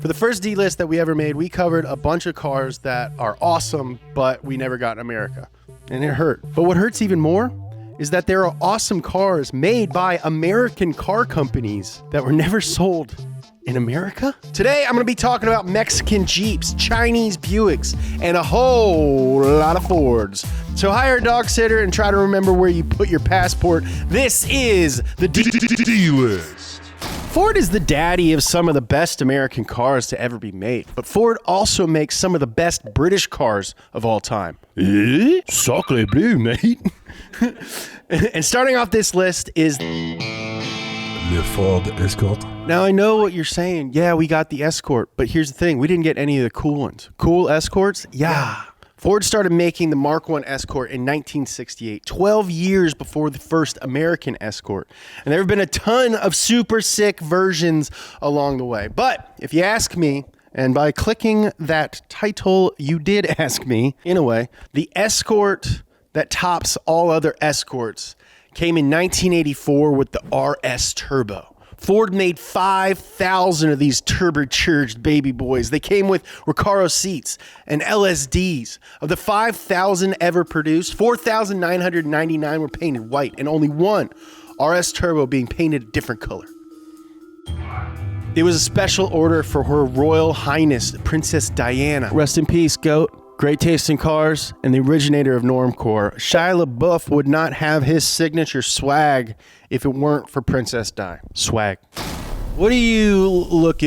For the first D-list that we ever made, we covered a bunch of cars that are awesome, but we never got in America. And it hurt. But what hurts even more is that there are awesome cars made by American car companies that were never sold in America. Today, I'm going to be talking about Mexican Jeeps, Chinese Buicks, and a whole lot of Fords. So hire a dog sitter and try to remember where you put your passport. This is the D-list. Ford is the daddy of some of the best American cars to ever be made, but Ford also makes some of the best British cars of all time. Sacre bleu, mate. And starting off this list is the Ford Escort. Now, I know what you're saying. Yeah, we got the Escort, but here's the thing. We didn't get any of the cool ones. Cool Escorts? Yeah. Ford started making the Mark I Escort in 1968, 12 years before the first American Escort. And there have been a ton of super sick versions along the way. But if you ask me, and by clicking that title, you did ask me, in a way, the Escort that tops all other Escorts came in 1984 with the RS Turbo. Ford made 5,000 of these turbocharged baby boys. They came with Recaro seats and LSDs. Of the 5,000 ever produced, 4,999 were painted white, and only one, RS Turbo, being painted a different color. It was a special order for Her Royal Highness, Princess Diana. Rest in peace, GOAT. Great taste in cars, and the originator of Normcore. Shia LaBeouf would not have his signature swag if it weren't for Princess Di. Swag. What do you look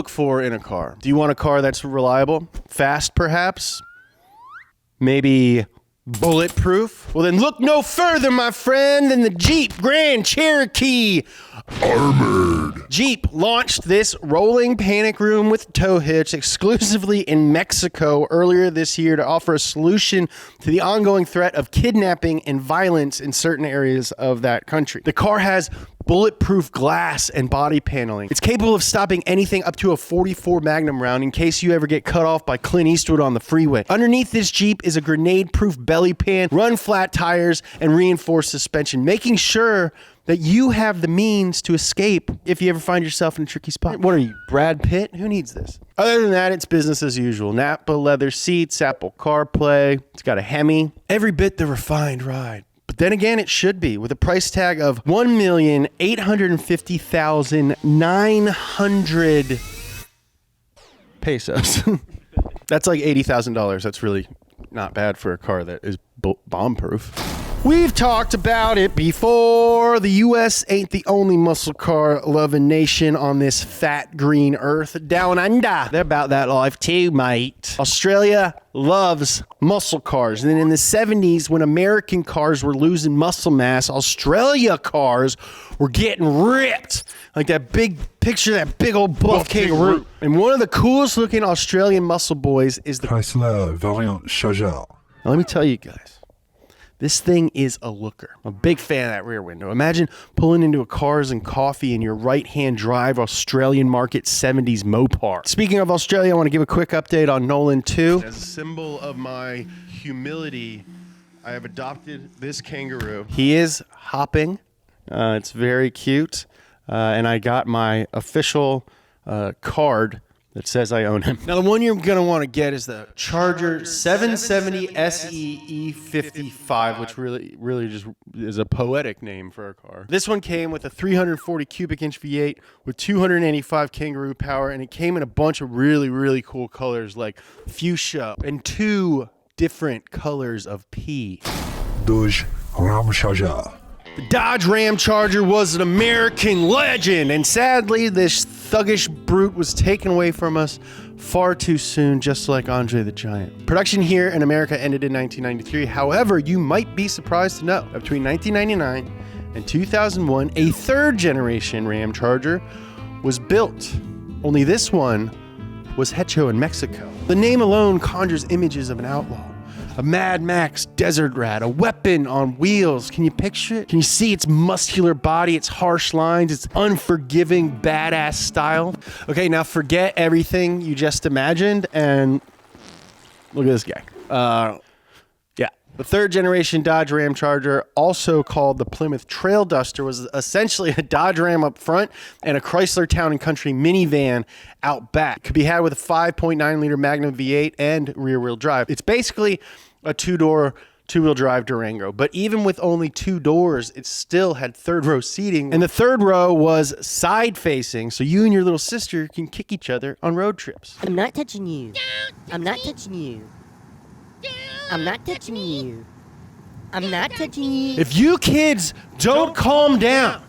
for in a car? Do you want a car that's reliable? Fast, perhaps? Maybe bulletproof? Well, then look no further, my friend, than the Jeep Grand Cherokee Armored. Jeep launched this rolling panic room with tow hitch exclusively in Mexico earlier this year to offer a solution to the ongoing threat of kidnapping and violence in certain areas of that country. The car has bulletproof glass and body paneling. It's capable of stopping anything up to a .44 Magnum round in case you ever get cut off by Clint Eastwood on the freeway. Underneath this Jeep is a grenade-proof belly pan, run-flat tires, and reinforced suspension, making sure that you have the means to escape if you ever find yourself in a tricky spot. What are you, Brad Pitt? Who needs this? Other than that, it's business as usual. Napa leather seats, Apple CarPlay. It's got a Hemi. Every bit the refined ride. But then again, it should be, with a price tag of $1,850,900 pesos. That's like $80,000. That's really not bad for a car that is bomb-proof. We've talked about it before. The U.S. ain't the only muscle car loving nation on this fat green earth. Down under, they're about that life too, mate. Australia loves muscle cars. And then in the 70s, when American cars were losing muscle mass, Australia cars were getting ripped. Like that big picture, that big old buff kangaroo. And one of the coolest looking Australian muscle boys is the CHRYSLER VALIANT Charger. Now, let me tell you guys. This thing is a looker. I'm a big fan of that rear window. Imagine pulling into a Cars and Coffee in your right-hand drive Australian market 70s Mopar. Speaking of Australia, I want to give a quick update on Nolan 2. As a symbol of my humility, I have adopted this kangaroo. He is hopping. It's very cute. And I got my official card that says I own him. Now, the one you're going to want to get is the Charger 770 SE E55, which really just is a poetic name for a car. This one came with a 340 cubic inch V8 with 285 kangaroo power, and it came in a bunch of really cool colors like fuchsia and 2 different colors of pea. Dodge RAMCHARGER. The Dodge RAMCHARGER was an American legend, and sadly, this thuggish brute was taken away from us far too soon, just like Andre the Giant. Production here in America ended in 1993. However, you might be surprised to know that between 1999 and 2001, a third generation RAMCHARGER was built. Only this one was hecho in Mexico. The name alone conjures images of an outlaw. A Mad Max desert rat, a weapon on wheels. Can you picture it? Can you see its muscular body, its harsh lines, its unforgiving, badass style? Okay, now forget everything you just imagined and look at this guy. Yeah. The third generation Dodge Ramcharger, also called the Plymouth Trail Duster, was essentially a Dodge Ram up front and a Chrysler Town & Country minivan out back. It could be had with a 5.9 liter Magnum V8 and rear wheel drive. It's basically a two-door, two-wheel drive Durango, but even with only two doors, it still had third row seating, and the third row was side facing, so you and your little sister can kick each other on road trips. I'm not touching you. I'm not touching you. I'm not touching you. I'm not touching you. If you kids don't calm down,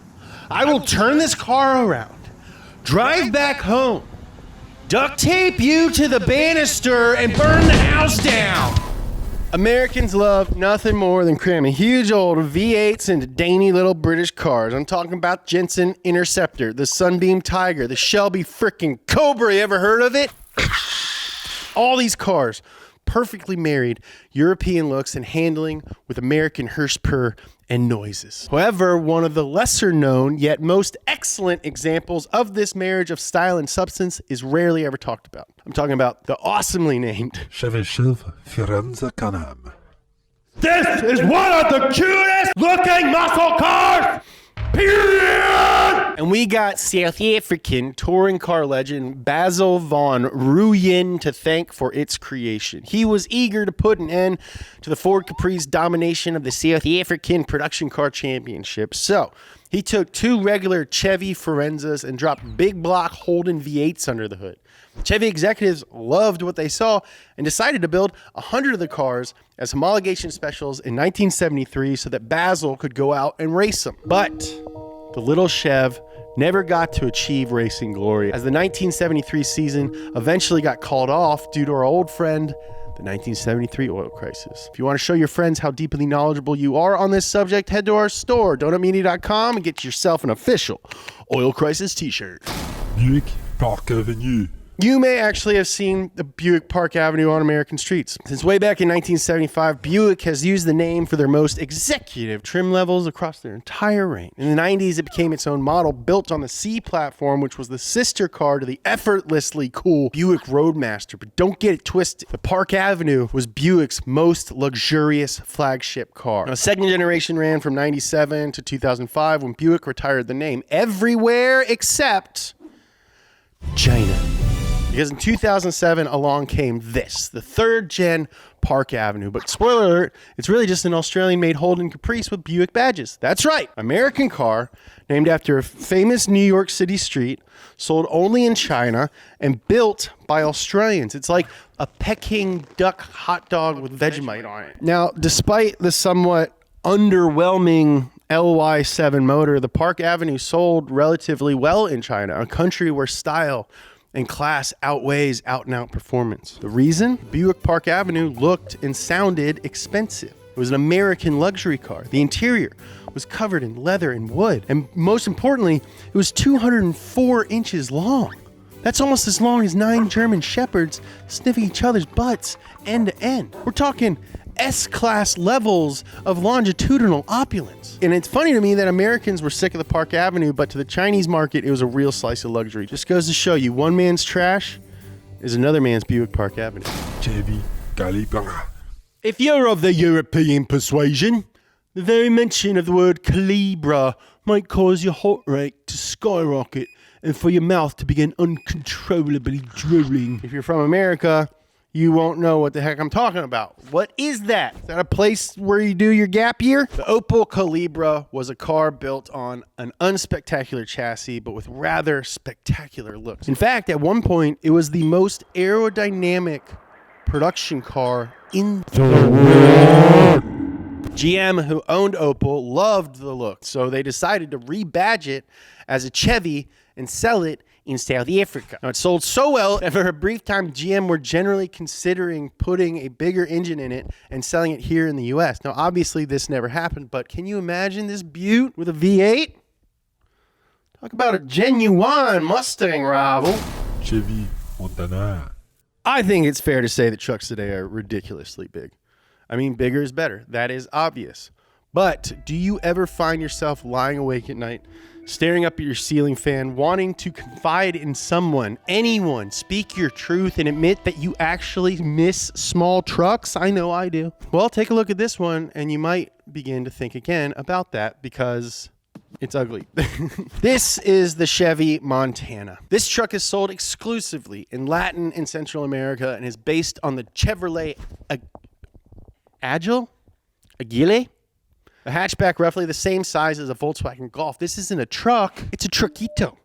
I will turn this car around, drive back home, duct tape you to the banister, and burn the house down. Americans love nothing more than cramming huge old V8s into dainty little British cars. I'm talking about Jensen Interceptor, the Sunbeam Tiger, the Shelby frickin' Cobra. You ever heard of it? All these cars, perfectly married European looks and handling with American horsepower and noises. However, one of the lesser known yet most excellent examples of this marriage of style and substance is rarely ever talked about. I'm talking about the awesomely named CHEV FIRENZA Can-Am. This is one of the cutest looking muscle cars, period! And we got South African touring car legend Basil van Rooyen to thank for its creation. He was eager to put an end to the Ford Capri's domination of the South African production car championship. So he took two regular CHEVY FIRENZAs and dropped big block Holden V8s under the hood. CHEVY executives loved what they saw and decided to build 100 of the cars as homologation specials in 1973 so that Basil could go out and race them. But the little Chev never got to achieve racing glory, as the 1973 season eventually got called off due to our old friend, the 1973 oil crisis. If you want to show your friends how deeply knowledgeable you are on this subject, head to our store, donutmedia.com, and get yourself an official oil crisis t-shirt. Buick Park Avenue. You may actually have seen the Buick Park Avenue on American streets. Since way back in 1975, Buick has used the name for their most executive trim levels across their entire range. In the 90s, it became its own model, built on the C platform, which was the sister car to the effortlessly cool Buick Roadmaster. But don't get it twisted. The Park Avenue was Buick's most luxurious flagship car. Now, the second generation ran from 97 to 2005 when Buick retired the name everywhere except China. Because in 2007, along came this, the third gen Park Avenue. But spoiler alert, it's really just an Australian-made Holden Caprice with Buick badges. That's right, American car, named after a famous New York City street, sold only in China, and built by Australians. It's like a Peking duck hot dog with Vegemite on it. Now, despite the somewhat underwhelming LY7 motor, the Park Avenue sold relatively well in China, a country where style and class outweighs out-and-out performance. The reason? Buick Park Avenue looked and sounded expensive. It was an American luxury car. The interior was covered in leather and wood. And most importantly, it was 204 inches long. That's almost as long as 9 German shepherds sniffing each other's butts end to end. We're talking S-class levels of longitudinal opulence. And it's funny to me that Americans were sick of the Park Avenue, but to the Chinese market, it was a real slice of luxury. Just goes to show you, one man's trash is another man's Buick Park Avenue. CHEVY CALIBRA. If you're of the European persuasion, the very mention of the word CALIBRA might cause your heart rate to skyrocket and for your mouth to begin uncontrollably drooling. If you're from America, you won't know what the heck I'm talking about. What is that? Is that a place where you do your gap year? The Opel Calibra was a car built on an unspectacular chassis, but with rather spectacular looks. In fact, at one point, it was the most aerodynamic production car in the world. GM, who owned Opel, loved the look, so they decided to rebadge it as a Chevy and sell it in South Africa. Now, it sold so well that for a brief time, GM were generally considering putting a bigger engine in it and selling it here in the US. Now, obviously, this never happened, but can you imagine this beaut with a V8? Talk about a genuine Mustang rival. CHEVY Montana. I think it's fair to say that trucks today are ridiculously big. I mean, bigger is better. That is obvious. But do you ever find yourself lying awake at night, staring up at your ceiling fan, wanting to confide in someone, anyone, speak your truth, and admit that you actually miss small trucks? I know I do. Well, take a look at this one, and you might begin to think again about that because it's ugly. This is the Chevy Montana. This truck is sold exclusively in Latin and Central America and is based on the Chevrolet Agile? A hatchback roughly the same size as a Volkswagen Golf. This isn't a truck, it's a truckito.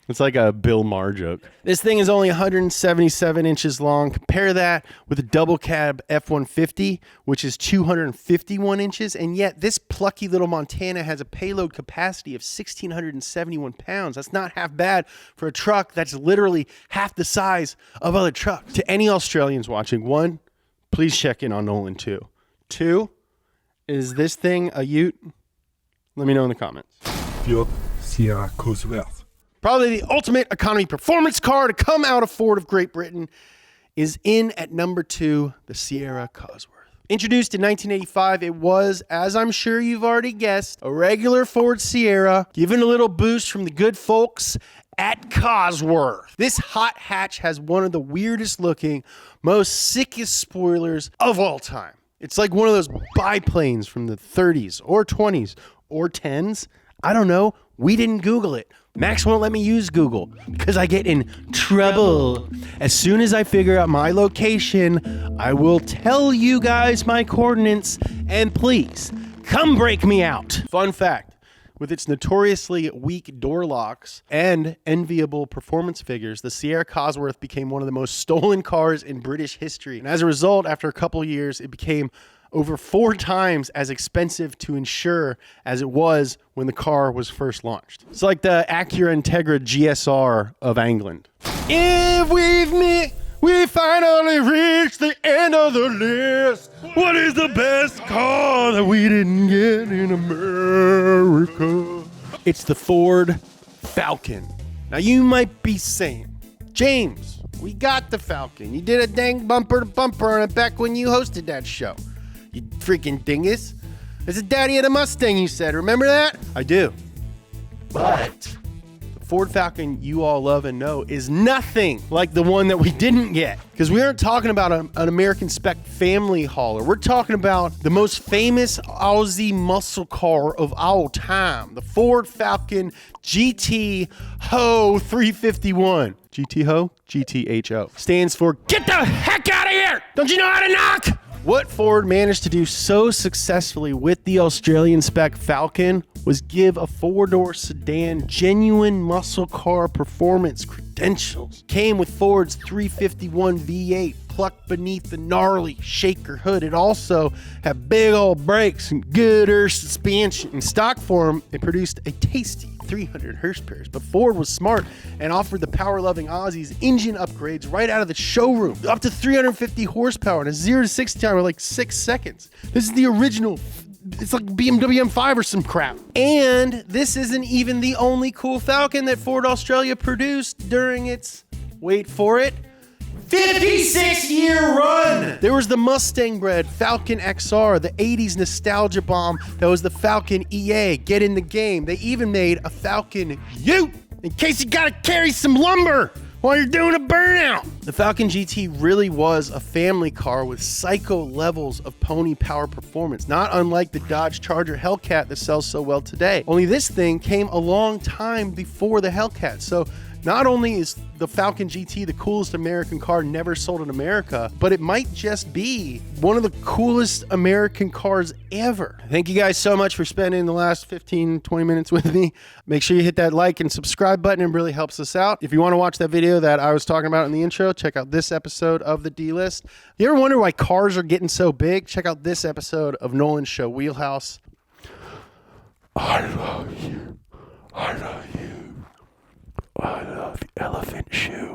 It's like a Bill Maher joke. This thing is only 177 inches long. Compare that with a double cab F-150, which is 251 inches. And yet this plucky little Montana has a payload capacity of 1,671 pounds. That's not half bad for a truck that's literally half the size of other trucks. To any Australians watching, 1, please check in on Nolan. 2, is this thing a ute? Let me know in the comments. Fiat Sierra COSWORTH. Probably the ultimate economy performance car to come out of Ford of Great Britain is in at number 2, the Sierra COSWORTH. Introduced in 1985, it was, as I'm sure you've already guessed, a regular Ford Sierra, given a little boost from the good folks at COSWORTH. This hot hatch has one of the weirdest looking, most sickest spoilers of all time. It's like one of those biplanes from the 30s or 20s or 10s. I don't know. We didn't Google it. Max won't let me use Google because I get in trouble. As soon as I figure out my location, I will tell you guys my coordinates, and please come break me out. Fun fact. With its notoriously weak door locks and enviable performance figures, the Sierra COSWORTH became one of the most stolen cars in British history. And as a result, after a couple years, it became over 4 times as expensive to insure as it was when the car was first launched. It's like the Acura Integra GSR of England. If we've met, we finally reached the end of the list. What is the best car that we didn't get in America? It's the Ford Falcon. Now you might be saying, James, we got the Falcon. You did a dang bumper to bumper on it back when you hosted that show. You freaking dingus. It's the daddy of the Mustang, you said. Remember that? I do. But the Ford Falcon you all love and know is nothing like the one that we didn't get. Because we aren't talking about an American spec family hauler. We're talking about the most famous Aussie muscle car of all time. The Ford Falcon GT Ho 351. GT Ho? GTHO. Stands for Get the Heck Out of Here! Don't you know how to knock? What Ford managed to do so successfully with the Australian spec Falcon was give a 4-door sedan genuine muscle car performance credentials. Came with Ford's 351 V8 plucked beneath the gnarly shaker hood. It also had big old brakes and good air suspension. In stock form, it produced a tasty 300 horsepower, but Ford was smart and offered the power-loving Aussies engine upgrades right out of the showroom. Up to 350 horsepower and a 0 to 60 time in like 6 seconds. This is the original. It's like BMW M5 or some crap. And this isn't even the only cool Falcon that Ford Australia produced during its, wait for it, 56-year run. There was the Mustang-bred Falcon XR, the 80s nostalgia bomb that was the Falcon EA. Get in the game. They even made a Falcon Ute in case you gotta carry some lumber while you're doing a burnout. The Falcon GT really was a family car with psycho levels of pony power performance, not unlike the Dodge Charger Hellcat that sells so well today. Only this thing came a long time before the Hellcat, so not only is the Falcon GT the coolest American car never sold in America, but it might just be one of the coolest American cars ever. Thank you guys so much for spending the last 15-20 minutes with me. Make sure you hit that like and subscribe button. It really helps us out. If you want to watch that video that I was talking about in the intro, check out this episode of the D-List. You ever wonder why cars are getting so big? Check out this episode of Nolan's Show Wheelhouse. I love you. I love you. I love elephant shoes.